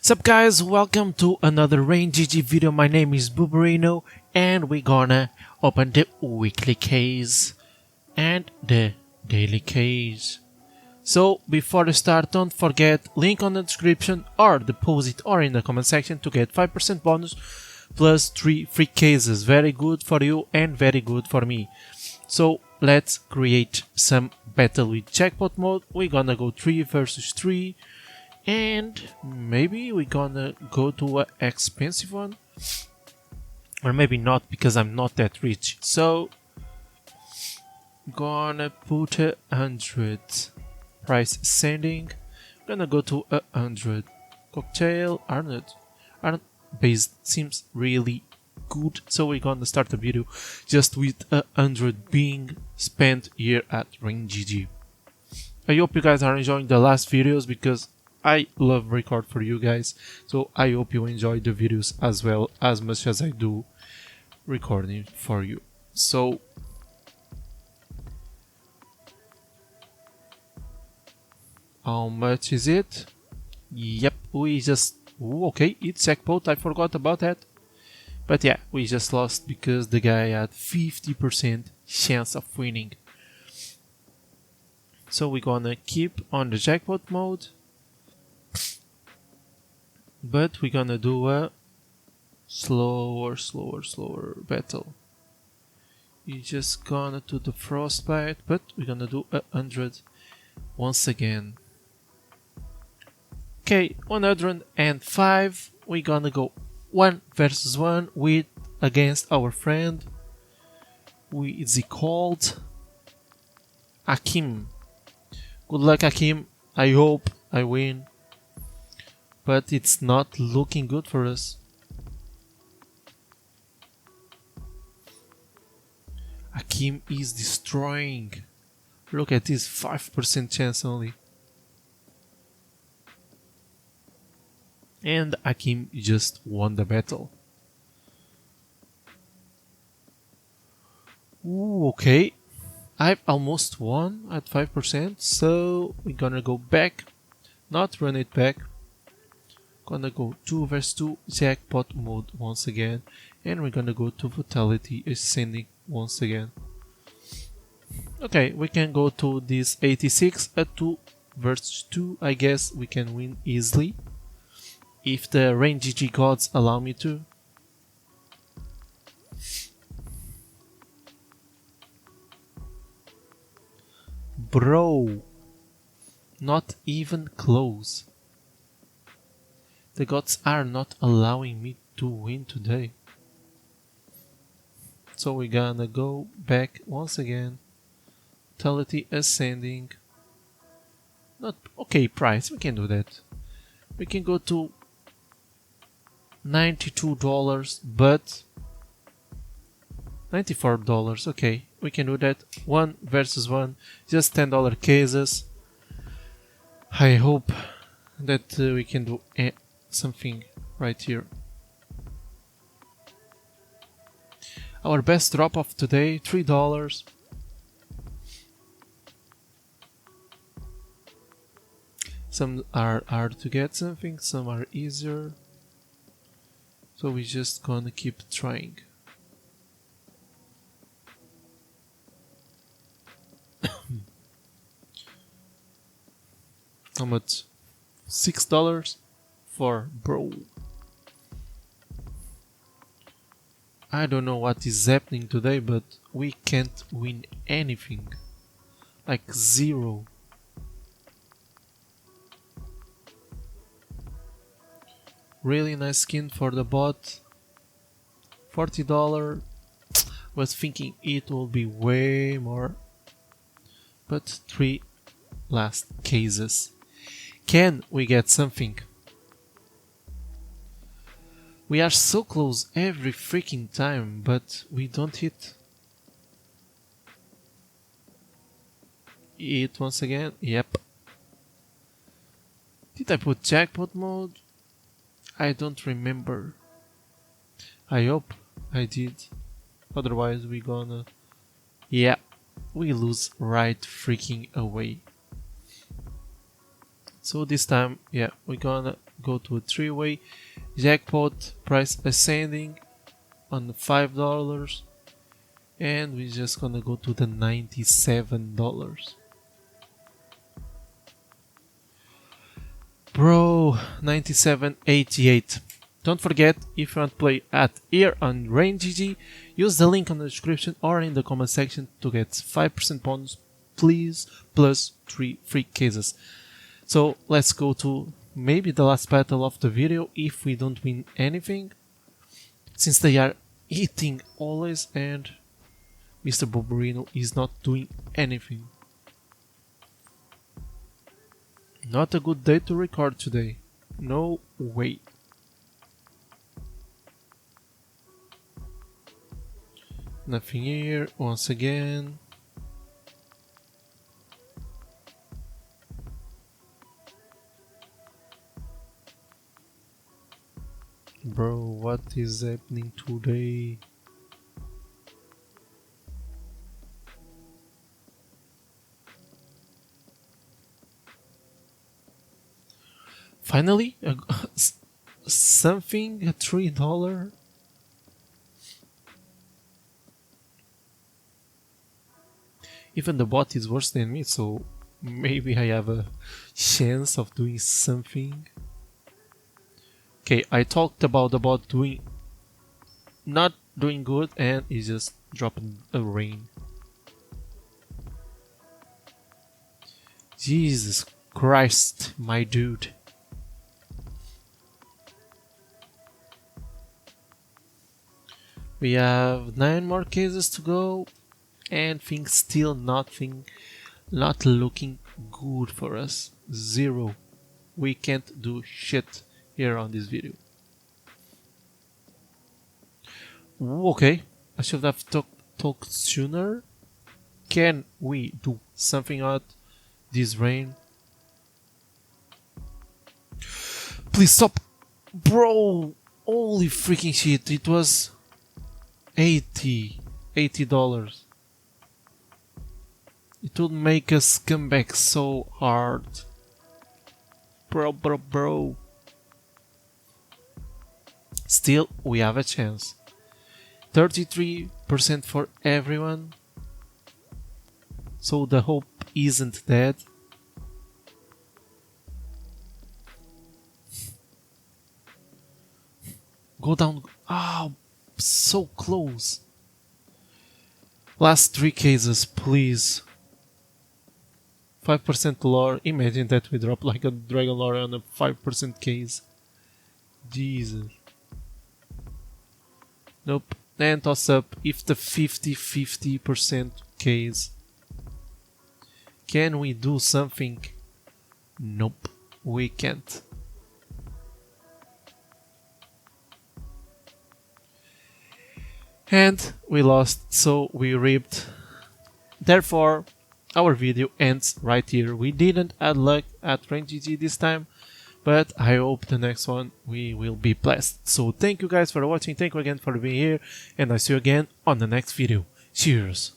Sup guys, welcome to another Rain GG video. My name is Buberino and we're gonna open the weekly case and the daily case. So before the start, don't forget link on the description or deposit or in the comment section to get 5% bonus plus 3 free cases. Very good for you and very good for me. So let's create some battle with jackpot mode. We're gonna go 3 versus 3. And maybe we're gonna go to an expensive one, or maybe not because I'm not that rich. So gonna put 100 price ascending. Gonna go to 100 cocktail. Arnold based seems really good. So we're gonna start the video just with 100 being spent here at Ring GG. I hope you guys are enjoying the last videos because I love record for you guys, so I hope you enjoy the videos as well as much as I do recording for you. So how much is it? Yep, we just okay, it's jackpot, I forgot about that. But yeah, we just lost because the guy had 50% chance of winning. So we're gonna keep on the jackpot mode. But we're gonna do a slower battle. You just gonna do the frostbite, but we're gonna do 100 once again. Okay, 105. We're gonna go 1 versus 1 with against our friend. Is he called Akim? Good luck, Akim. I hope I win. But it's not looking good for us. Akim is destroying. Look at this, 5% chance only. And Akim just won the battle. Ooh, okay. I've almost won at 5%, so we're gonna go back. Not run it back. Gonna go 2 versus 2 jackpot mode once again, and we're gonna go to fatality ascending once again. Okay, we can go to this 86 at 2 versus 2. I guess we can win easily if the Rain GG gods allow me to. Bro, not even close. The gods are not allowing me to win today. So we're gonna go back once again. Fatality ascending. Not okay, price, we can do that. We can go to $92, but $94, okay. We can do that. 1 versus 1, just $10 cases. I hope that we can do something right here. Our best drop of today, $3. Some are hard to get something, some are easier. So we just gonna keep trying. How much? $6? For bro. I don't know what is happening today, but we can't win anything. Like 0. Really nice skin for the bot. $40. Was thinking it will be way more. But 3 last cases. Can we get something? We are so close every freaking time, but we don't hit. Hit once again, yep. Did I put jackpot mode? I don't remember. I hope I did. Otherwise we gonna... Yeah, we lose right freaking away. So this time, yeah, we're gonna go to a 3-way. Jackpot price ascending on $5, and we're just gonna go to the $97. Bro, 97.88. Don't forget, if you want to play at here on RainGG, use the link on the description or in the comment section to get 5% bonus, please, plus 3 free cases. So let's go to maybe the last battle of the video if we don't win anything, since they are eating always and Mr. Boborino is not doing anything. Not a good day to record today. No way. Nothing here once again. Bro, what is happening today? Finally, something, a $3. Even the bot is worse than me, so maybe I have a chance of doing something. Okay, I talked about the bot not doing good, and he's just dropping a rain. Jesus Christ, my dude. We have 9 more cases to go, and things still not looking good for us. 0. We can't do shit here on this video. Okay, I should have talked sooner. Can we do something out this rain? Please stop, bro! Holy freaking shit! It was $80. It would make us come back so hard, bro. Still, we have a chance. 33% for everyone, so the hope isn't dead. Go down. Oh, so close. Last 3 cases, please. 5% lore. Imagine that we drop like a dragon lore on a 5% case. Jesus. Nope. And toss up if the 50% case. Can we do something? Nope, we can't. And we lost, so we ripped. Therefore, our video ends right here. We didn't add luck at RainGG this time, but I hope the next one we will be blessed. So thank you guys for watching, thank you again for being here, and I see you again on the next video. Cheers!